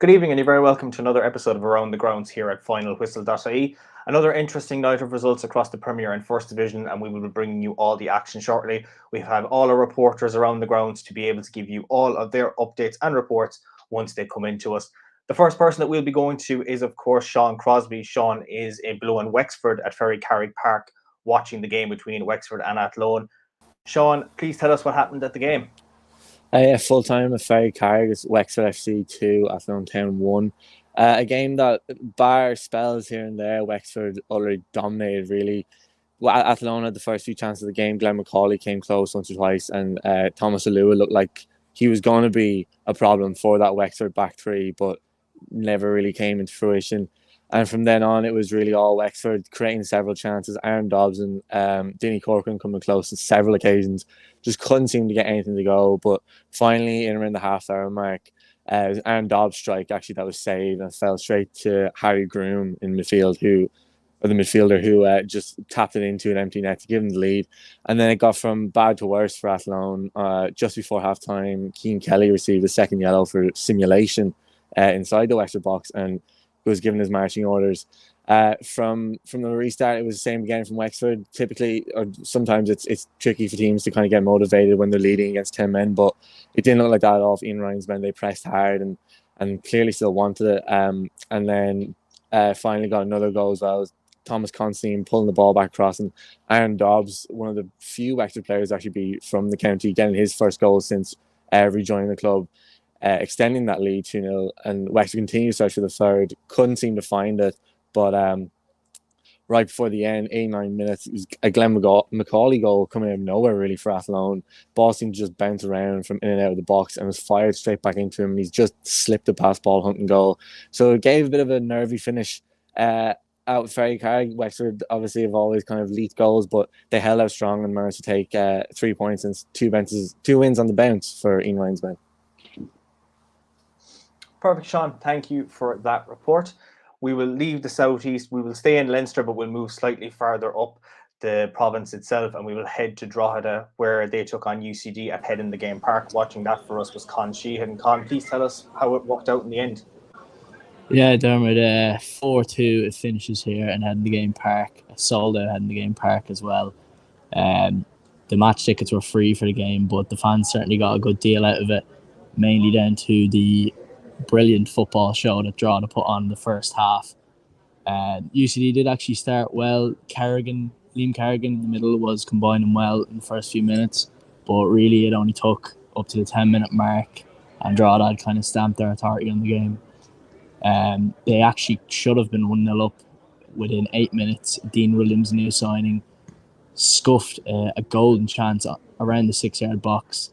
Good evening, and you're very welcome to another episode of Around the Grounds here at Finalwhistle.ie. Another interesting night of results across the Premier and First Division, and we will be bringing you all the action shortly. We have all our reporters around the grounds to be able to give you all of their updates and reports once they come into us. The first person that we'll be going to is, of course, Sean Crosby. Sean is in Blue and Wexford at Ferry Carrig Park, watching the game between Wexford and Athlone. Sean, please tell us what happened at the game. Full time at Ferry Carrig, it's Wexford FC 2, Athlone Town 1. A game that, bar spells here and there, Wexford already dominated, really. Well, Athlone had the first few chances of the game. Glenn McCauley came close once or twice, and Thomas Alua looked like he was going to be a problem for that Wexford back three, but never really came into fruition. And from then on, it was really all Wexford creating several chances. Aaron Dobbs and Dinny Corcoran coming close on several occasions. Just couldn't seem to get anything to go. But finally, in around the half-hour mark, it was Aaron Dobbs' strike actually that was saved and fell straight to Harry Groom in midfield, the midfielder who just tapped it into an empty net to give him the lead. And then it got from bad to worse for Athlone. Just before half-time, Cian Kelly received a second yellow for simulation inside the Wexford box and was given his marching orders. From the restart, it was the same again from Wexford. Typically, or sometimes it's tricky for teams to kind of get motivated when they're leading against 10 men, but it didn't look like that at all for Ian Ryan's men. They pressed hard and clearly still wanted it. And then finally got another goal as well. Thomas Constantine pulling the ball back across, and Aaron Dobbs, one of the few Wexford players actually be from the county, getting his first goal since rejoining the club. Extending that lead 2-0, and Wexford continued to search for the third, couldn't seem to find it, but right before the end, 89 minutes, it was a Glenn McCauley goal coming out of nowhere really for Athlone. Ball seemed to just bounce around from in and out of the box and was fired straight back into him, and he's just slipped a past ball hunting goal. So it gave a bit of a nervy finish out with Ferry Carrig. Wexford obviously have always kind of leaked goals, but they held out strong and managed to take 3 points and two wins on the bounce for Ian Ryan's men. Perfect, Sean. Thank you for that report. We will leave the southeast. We will stay in Leinster, but we'll move slightly farther up the province itself, and we will head to Drogheda, where they took on UCD at Head in the Game Park. Watching that for us was Con Sheehan. Con, please tell us how it worked out in the end. Yeah, Diarmuid, 4-2 it finishes here in Head in the Game Park. Sold out Head in the Game Park as well. The match tickets were free for the game, but the fans certainly got a good deal out of it, mainly down to the brilliant football show that Drogheda put on in the first half. UCD did actually start well. Liam Carrigan in the middle was combining well in the first few minutes, but really it only took up to the 10-minute mark and Drogheda had kind of stamped their authority on the game. They actually should have been 1-0 up within 8 minutes. Dean Williams, new signing, scuffed a golden chance around the 6-yard box.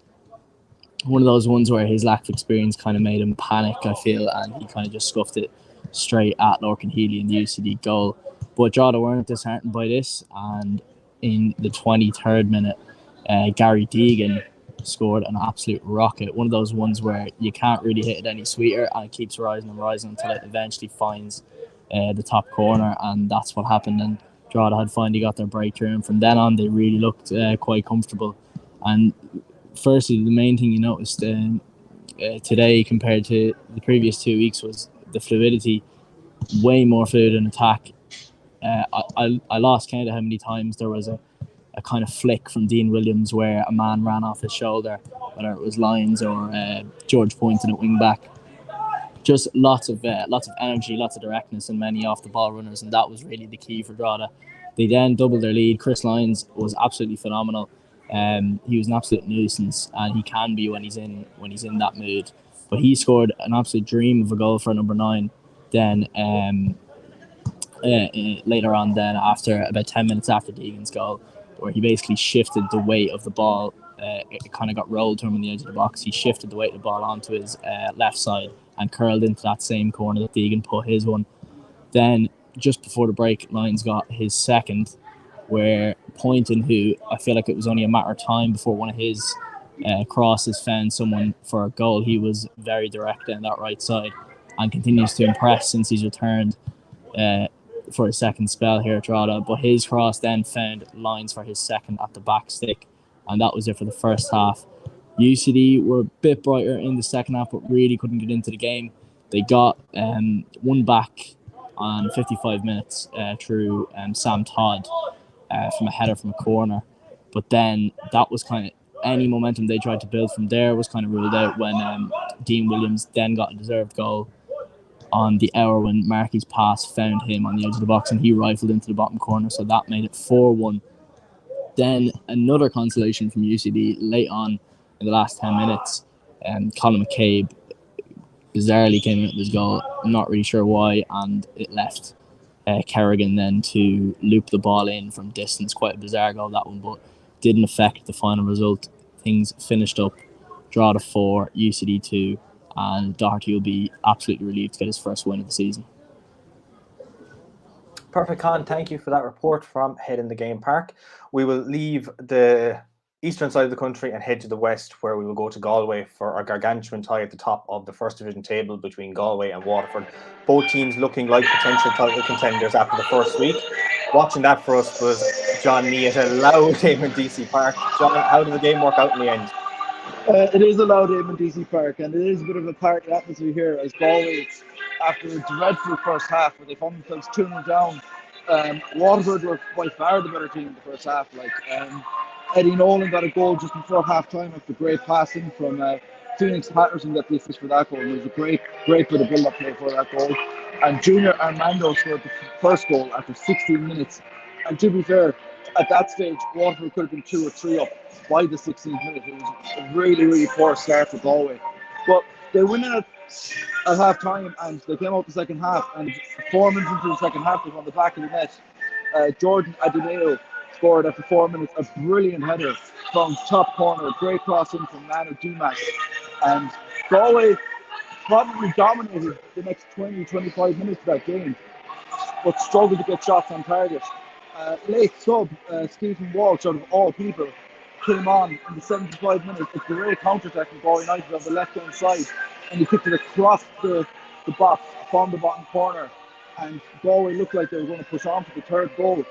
One of those ones where his lack of experience kind of made him panic, I feel, and he kind of just scuffed it straight at Lorcan Healy in the UCD goal. But Drogheda weren't disheartened by this, and in the 23rd minute, Gary Deegan scored an absolute rocket. One of those ones where you can't really hit it any sweeter, and it keeps rising and rising until it eventually finds the top corner, and that's what happened. And Drogheda had finally got their breakthrough, and from then on, they really looked quite comfortable. And firstly, the main thing you noticed today compared to the previous 2 weeks was the fluidity, way more fluid in attack. I lost count of how many times there was a kind of flick from Dean Williams where a man ran off his shoulder, whether it was Lyons or George Poynton at wing back. Just lots of energy, lots of directness, and many off the ball runners, and that was really the key for Drogheda. They then doubled their lead. Chris Lyons was absolutely phenomenal. He was an absolute nuisance, and he can be when he's in that mood. But he scored an absolute dream of a goal for number 9. Then later on, then after about 10 minutes after Deegan's goal, where he basically shifted the weight of the ball, it kind of got rolled to him on the edge of the box. He shifted the weight of the ball onto his left side and curled into that same corner that Deegan put his one. Then just before the break, Lyons got his second, where Poynton, who I feel like it was only a matter of time before one of his crosses found someone for a goal. He was very direct down that right side and continues to impress since he's returned for a second spell here at Drogheda. But his cross then found Lyons for his second at the back stick, and that was it for the first half. UCD were a bit brighter in the second half, but really couldn't get into the game. They got one back on 55 minutes through Sam Todd from a header from a corner. But then that was kind of any momentum they tried to build from there was kind of ruled out when Dean Williams then got a deserved goal on the hour when Markey's pass found him on the edge of the box and he rifled into the bottom corner. So that made it 4-1. Then another consolation from UCD late on in the last 10 minutes. Colin McCabe bizarrely came out with his goal. I'm not really sure why, and it left Kerrigan then to loop the ball in from distance. Quite a bizarre goal, that one, but didn't affect the final result. Things finished up, draw to 4, UCD 2, and Doherty will be absolutely relieved to get his first win of the season. Perfect, Con. Thank you for that report from Head in the Game Park. We will leave the eastern side of the country and head to the west, where we will go to Galway for our gargantuan tie at the top of the First Division table between Galway and Waterford. Both teams looking like potential title contenders after the first week. Watching that for us was John Nee at a loud Eamon DC Park. John, how did the game work out in the end? It is a loud Eamon DC Park, and it is a bit of a party atmosphere here as Galway, after a dreadful first half where they found themselves 2-0 down. Waterford were by far the better team in the first half. Eddie Nolan got a goal just before half time after great passing from Phoenix Patterson, got the assist for that goal. And it was a great bit of build up play for that goal. And Junior Armando scored the first goal after 16 minutes. And to be fair, at that stage, Waterford could have been 2 or 3 up by the 16th minute. It was a really, really poor start for Galway. But they win it at half time, and they came out the second half. And 4 minutes into the second half, they were on the back of the net. Jordan Adineo scored after 4 minutes a brilliant header from top corner, a great cross in from Manu Dumas. And Galway probably dominated the next 20-25 minutes of that game, but struggled to get shots on target. Late sub, Stephen Walsh, out of all people, came on in the 75 minutes. A great counter-attack from Galway United on the left-hand side, and he kicked it across the box from the bottom corner. And Galway looked like they were going to push on for the third goal.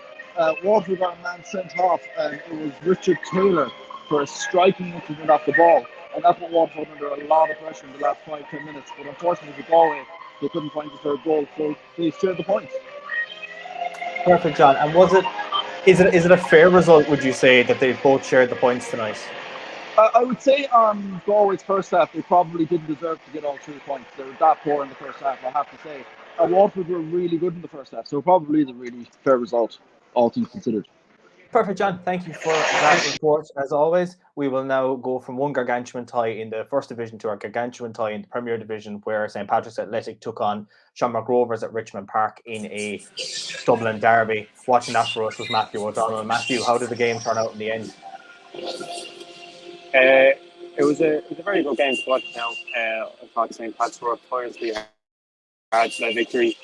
Waterford got a man sent off, and it was Richard Taylor for a striking incident off the ball. And that put Waterford under a lot of pressure in the last 5-10 minutes. But unfortunately for Galway, they couldn't find the third goal, so they shared the points. Perfect, John. And is it a fair result, would you say, that they both shared the points tonight? I would say on Galway's first half, they probably didn't deserve to get all 3 points. They were that poor in the first half, I have to say. Waterford were really good in the first half, so probably is a really fair result, all things considered. Perfect, John. Thank you for that report. As always, we will now go from one gargantuan tie in the First Division to our gargantuan tie in the Premier Division, where St. Patrick's Athletic took on Shamrock Rovers at Richmond Park in a Dublin derby. Watching that for us was Matthew O'Donnell. Matthew, how did the game turn out in the end? It was a very good game to watch now. I thought St. Pat's worked tirelessly hard for that victory.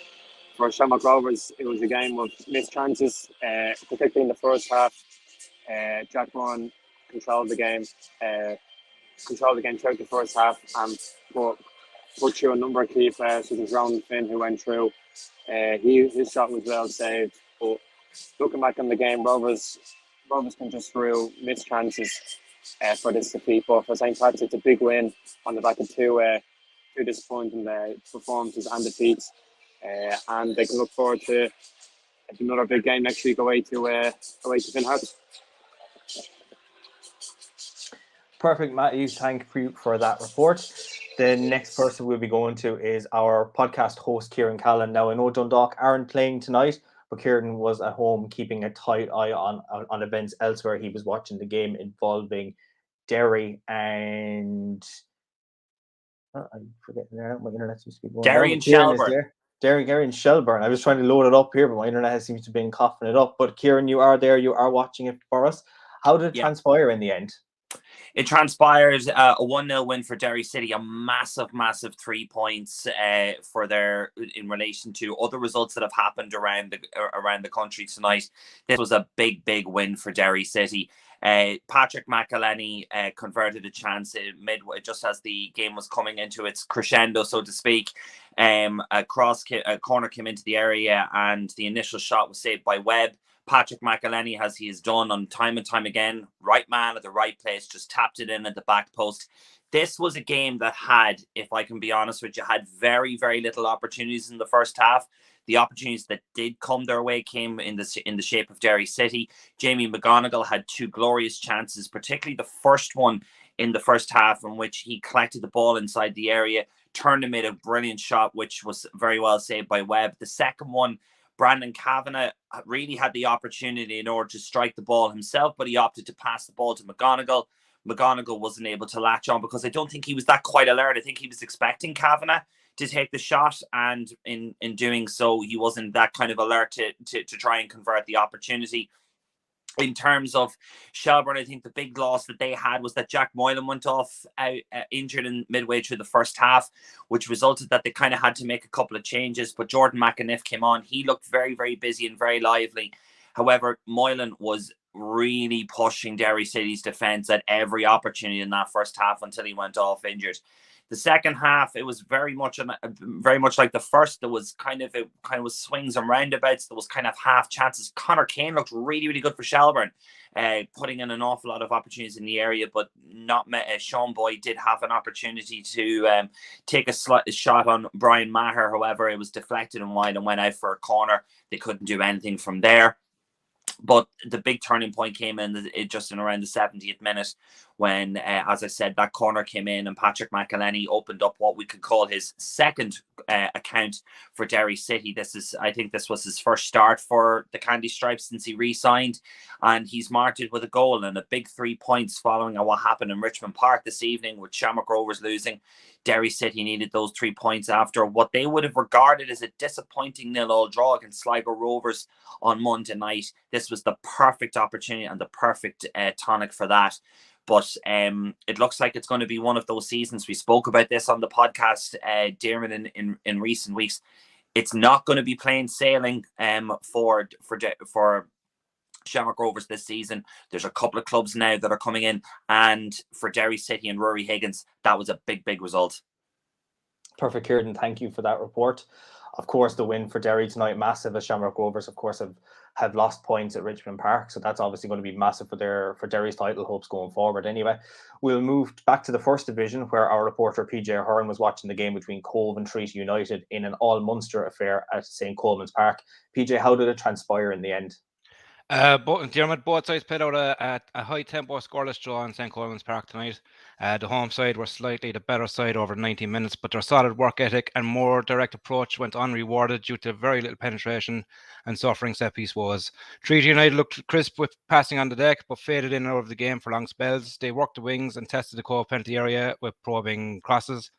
For Shamrock Rovers, it was a game of missed chances, particularly in the first half. Jack Vaughan controlled the game throughout the first half, and put through a number of key players, such as Ronan Finn, who went through. His shot was well saved, but looking back on the game, Rovers can just through missed chances for this defeat. But for St. Pat's, it's a big win on the back of two disappointing performances and defeats. And they can look forward to another big game next week away to Finn Harps. Perfect, Matthew. Thank you for that report. The next person we'll be going to is our podcast host, Kieran Callan. Now, I know Dundalk aren't playing tonight, but Kieran was at home keeping a tight eye on events elsewhere. He was watching the game involving Derry and... I'm forgetting there. My internet seems to be going Derry and Shelburne. Derry and Shelburne. I was trying to load it up here, but my internet seems to be coughing it up. But Kieran, you are there. You are watching it for us. How did it transpire in the end? It transpired a 1-0 win for Derry City, a massive 3 points for in relation to other results that have happened around the country tonight. This was a big win for Derry City. Patrick McElhenney converted a chance midway, just as the game was coming into its crescendo, so to speak. A corner came into the area, and the initial shot was saved by Webb. Patrick McElhenney, as he has done on time and time again, right man at the right place, just tapped it in at the back post. this was a game that had, if I can be honest with you, had very, very little opportunities in the first half. The opportunities that did come their way came in the shape of Derry City. Jamie McGonigal had 2 glorious chances, particularly the first one in the first half, in which he collected the ball inside the area, turned and made a brilliant shot, which was very well saved by Webb. The second one, Brandon Kavanagh really had the opportunity in order to strike the ball himself, but he opted to pass the ball to McGonigal. McGonigal wasn't able to latch on because I don't think he was that quite alert. I think he was expecting Kavanagh to take the shot, and in doing so, he wasn't that kind of alert to try and convert the opportunity. In terms of Shelbourne, I think the big loss that they had was that Jack Moylan went off injured in midway through the first half, which resulted that they kind of had to make a couple of changes. But Jordan McAniff came on. He looked very, very busy and very lively. However, Moylan was really pushing Derry City's defence at every opportunity in that first half until he went off injured. The second half, it was very much like the first. There was kind of was swings and roundabouts. There was kind of half chances. Connor Kane looked really, really good for Shelbourne, putting in an awful lot of opportunities in the area, but not Sean Boyd did have an opportunity to take a shot on Brian Maher. However, it was deflected and wide and went out for a corner. They couldn't do anything from there. But the big turning point came in just in around the 70th minute when, as I said, that corner came in and Patrick McElhenney opened up what we could call his second account for Derry City. I think this was his first start for the Candy Stripes since he re-signed, and he's marked it with a goal and a big 3 points following what happened in Richmond Park this evening with Shamrock Rovers losing. Derry City needed those 3 points after what they would have regarded as a disappointing 0-0 draw against Sligo Rovers on Monday night. This was the perfect opportunity and the perfect tonic for that. But it looks like it's going to be one of those seasons. We spoke about this on the podcast, Diarmuid, in recent weeks. It's not going to be plain sailing for Shamrock Rovers this season. There's a couple of clubs now that are coming in, and for Derry City and Rory Higgins, that was a big, big result. Perfect, Kieran. Thank you for that report. Of course, the win for Derry tonight, massive, as Shamrock Rovers, of course, have lost points at Richmond Park. So that's obviously going to be massive for Derry's title hopes going forward. Anyway, we'll move back to the first division, where our reporter PJ Hearn was watching the game between Cove and Treaty United in an all-Munster affair at St. Coleman's Park. PJ, how did it transpire in the end? Both sides played out a high-tempo scoreless draw in St. Coleman's Park tonight. The home side were slightly the better side over 90 minutes, but their solid work ethic and more direct approach went unrewarded due to very little penetration and suffering set-piece woes. Treaty United looked crisp with passing on the deck, but faded in and out of the game for long spells. They worked the wings and tested the Cove penalty area with probing crosses.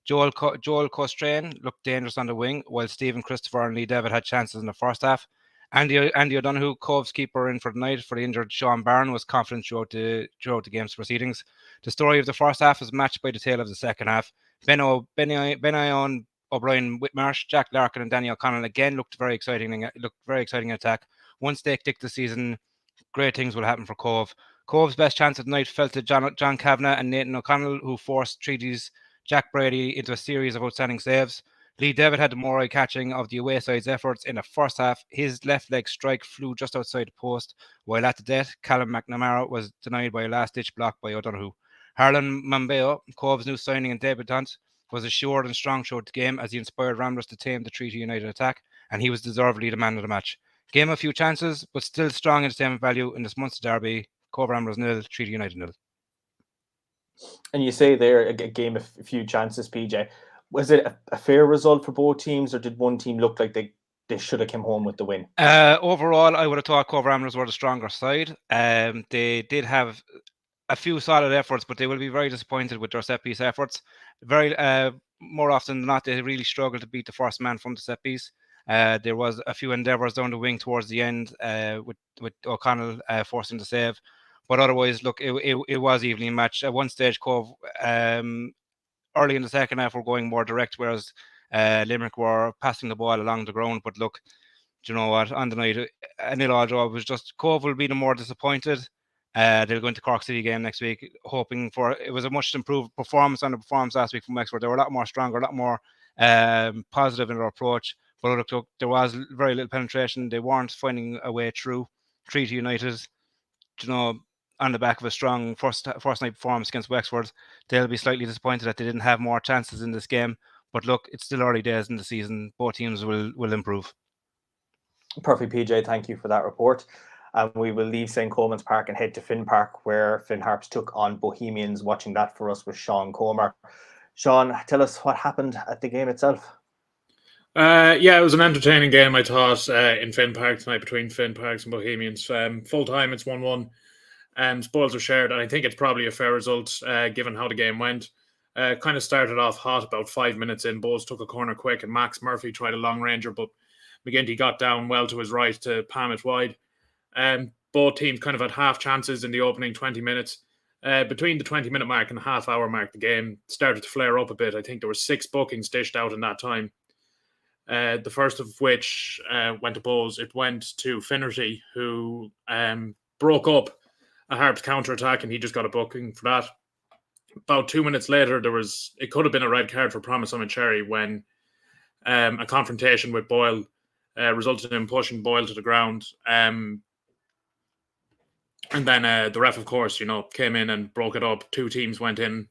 Joel Costrain looked dangerous on the wing, while Stephen Christopher and Lee Devitt had chances in the first half. Andy O'Donoghue, Cove's keeper in for the night for the injured Sean Byrne, was confident throughout the game's proceedings. The story of the first half was matched by the tale of the second half. Ben O'Brien, Whitmarsh, Jack Larkin and Danny O'Connell again looked very exciting in attack. Once they kick the season, great things will happen for Cove. Cove's best chance of the night fell to John Kavanagh and Nathan O'Connell, who forced Treaty's Jack Brady into a series of outstanding saves. Lee Devitt had the more eye-catching of the away side's efforts in the first half. His left leg strike flew just outside the post, while at the death, Callum McNamara was denied by a last-ditch block by O'Donoghue. Harlan Mambeo, Cove's new signing and debutant, was assured and strong throughout the game as he inspired Ramblers to tame the Treaty United attack, and he was deservedly the man of the match. Game a few chances, but still strong entertainment value in this Munster derby. Cove Ramblers 0, Treaty United 0. And you say there a game of a few chances, PJ. Was it a fair result for both teams, or did one team look like they should have come home with the win? Overall, I would have thought Cove Ramblers were the stronger side. They did have a few solid efforts, but they will be very disappointed with their set-piece efforts. More often than not, they really struggled to beat the first man from the set-piece. There was a few endeavours down the wing towards the end with O'Connell forcing the save. But otherwise, look, it was evenly matched. At one stage, Cove, early in the second half, were going more direct, whereas Limerick were passing the ball along the ground. But look, do you know what? On the night, a 0-0 draw was just Cove will be the more disappointed. They'll go into Cork City again next week, hoping for it was a much improved performance on the performance last week from Wexford. They were a lot more stronger, a lot more positive in their approach. But look, there was very little penetration. They weren't finding a way through. Treaty United, you know, on the back of a strong first night performance against Wexford. They'll be slightly disappointed that they didn't have more chances in this game. But look, it's still early days in the season. Both teams will improve. Perfect, PJ. Thank you for that report. And we will leave St. Coleman's Park and head to Finn Park, where Finn Harps took on Bohemians. Watching that for us was Sean Comer. Sean, tell us what happened at the game itself. Yeah, it was an entertaining game, I thought, in Finn Park tonight between Finn Parks and Bohemians. Full time, it's 1-1. Spoils are shared, and I think it's probably a fair result given how the game went. Kind of started off hot about 5 minutes in. Bowes took a corner quick, and Max Murphy tried a long ranger, but McGinty got down well to his right to palm it wide. Both teams kind of had half chances in the opening 20 minutes. Between the 20-minute mark and the half-hour mark, the game started to flare up a bit. I think there were 6 bookings dished out in that time. The first of which went to Bowes. It went to Finnerty, who broke up a Harps counter-attack, and he just got a booking for that. About 2 minutes later, it could have been a red card for Promise Cherry when a confrontation with Boyle resulted in pushing Boyle to the ground. And then the ref, of course, came in and broke it up. 2 teams went in,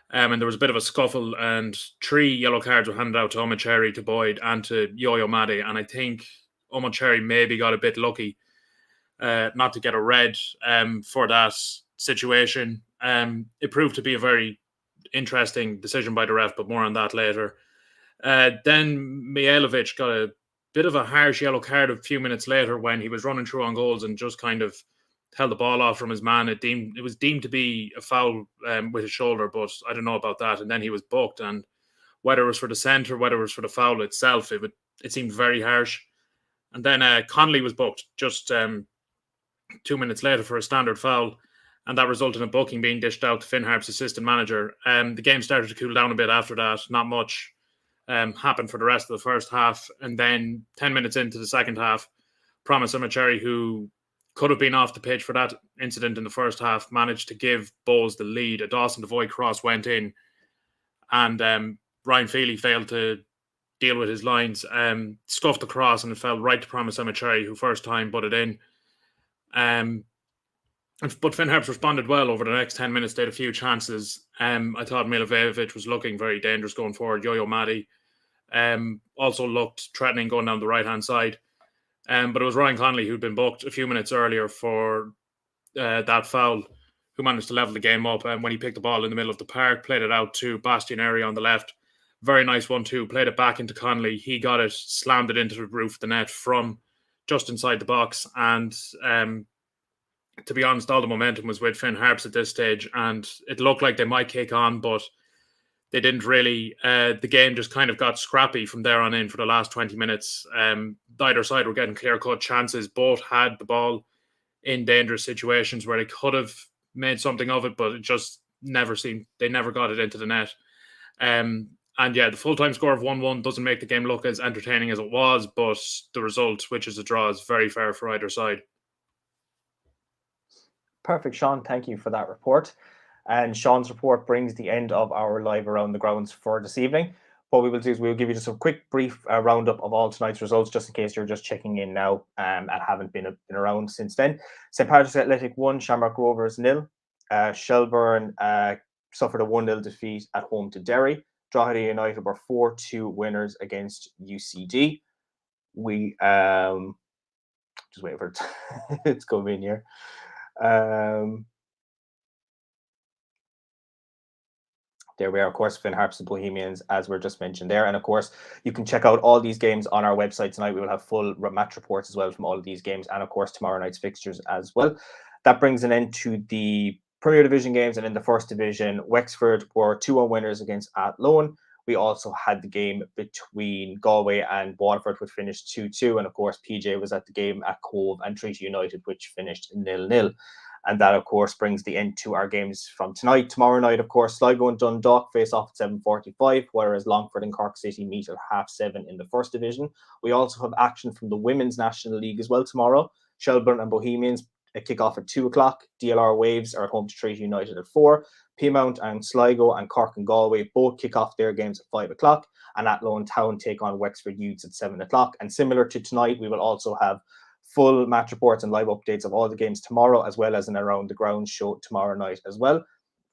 and there was a bit of a scuffle, and 3 yellow cards were handed out to Cherry, to Boyd, and to Yo-Yo Maddy. And I think Cherry maybe got a bit lucky not to get a red for that situation. It proved to be a very interesting decision by the ref, but more on that later. Then Mijailovic got a bit of a harsh yellow card a few minutes later when he was running through on goals and just kind of held the ball off from his man. It was deemed to be a foul with his shoulder, but I don't know about that. And then he was booked, and whether it was for the centre, whether it was for the foul itself, it seemed very harsh. And then Connolly was booked just 2 minutes later for a standard foul, and that resulted in a booking being dished out to Finn Harps' assistant manager. The game started to cool down a bit after that. Not much happened for the rest of the first half. And then 10 minutes into the second half, Promise Cherry, who could have been off the pitch for that incident in the first half, managed to give Bowes the lead. A Dawson Devoy cross went in, and Ryan Feely failed to deal with his lines, scuffed the cross, and it fell right to Promise Cherry, who first time put it in. But Finn Harps responded well over the next 10 minutes. They had a few chances. I thought Milivojevic was looking very dangerous going forward. Yo-Yo Maddy also looked threatening going down the right-hand side. But it was Ryan Connolly who'd been booked a few minutes earlier for that foul, who managed to level the game up. And when he picked the ball in the middle of the park, played it out to Bastian Area on the left. Very nice 1-2. Played it back into Connolly. He got it, slammed it into the roof of the net from just inside the box. And to be honest, all the momentum was with Finn Harps at this stage, and it looked like they might kick on, but they didn't really. The game just kind of got scrappy from there on in for the last 20 minutes. Either side were getting clear-cut chances. Both had the ball in dangerous situations where they could have made something of it, but it just they never got it into the net. And yeah, the full-time score of 1-1 doesn't make the game look as entertaining as it was, but the result, which is a draw, is very fair for either side. Perfect, Sean. Thank you for that report. And Sean's report brings the end of our live around the grounds for this evening. What we will do is we'll give you just a quick brief roundup of all tonight's results, just in case you're just checking in now and haven't been around since then. St. Patrick's Athletic 1, Shamrock Rovers 0. Shelburne suffered a 1-0 defeat at home to Derry. Drogheda United were 4-2 winners against UCD. We just wait for it to come in here. There we are, of course, Finn Harps and Bohemians, as we're just mentioned there. And of course, you can check out all these games on our website tonight. We will have full match reports as well from all of these games, and of course, tomorrow night's fixtures as well. That brings an end to the Premier Division games. And in the First Division, Wexford were 2-1 winners against Athlone. We also had the game between Galway and Waterford, which finished 2-2. And of course, PJ was at the game at Cove and Treaty United, which finished 0-0. And that, of course, brings the end to our games from tonight. Tomorrow night, of course, Sligo and Dundalk face off at 7:45, whereas Longford and Cork City meet at 7:30 in the First Division. We also have action from the Women's National League as well tomorrow. Shelburne and Bohemians kick off at 2 o'clock. DLR Waves are at home to Treaty United at 4. Peamount and Sligo and Cork and Galway both kick off their games at 5 o'clock. And Athlone Town take on Wexford Youths at 7 o'clock. And similar to tonight, we will also have full match reports and live updates of all the games tomorrow, as well as an Around the Grounds show tomorrow night as well.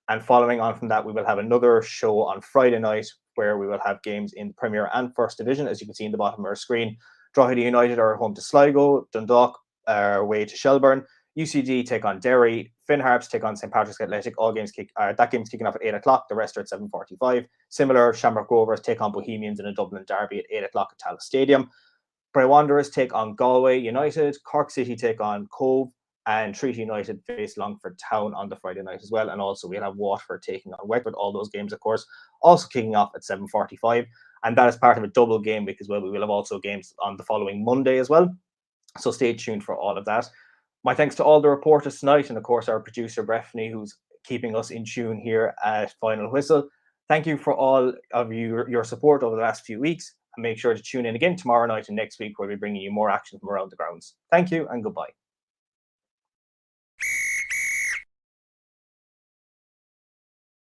And following on from that, we will have another show on Friday night where we will have games in Premier and First Division. As you can see in the bottom of our screen, Drogheda United are home to Sligo, Dundalk are away to Shelburne, UCD take on Derry, Finn Harps take on St Patrick's Athletic. All games that game's kicking off at 8 o'clock. The rest are at 7:45. Similar, Shamrock Rovers take on Bohemians in a Dublin derby at 8 o'clock at Tallaght Stadium. Bray Wanderers take on Galway United. Cork City take on Cove, and Treaty United face Longford Town on the Friday night as well. And also we'll have Waterford taking on Wexford. All those games, of course, also kicking off at 7:45. And that is part of a double game week as well. We will have also games on the following Monday as well. So stay tuned for all of that. My thanks to all the reporters tonight, and of course our producer Breffney, who's keeping us in tune here at Final Whistle. Thank you for all of your support over the last few weeks, and make sure to tune in again tomorrow night and next week, where we're bringing you more action from around the grounds. Thank you and goodbye.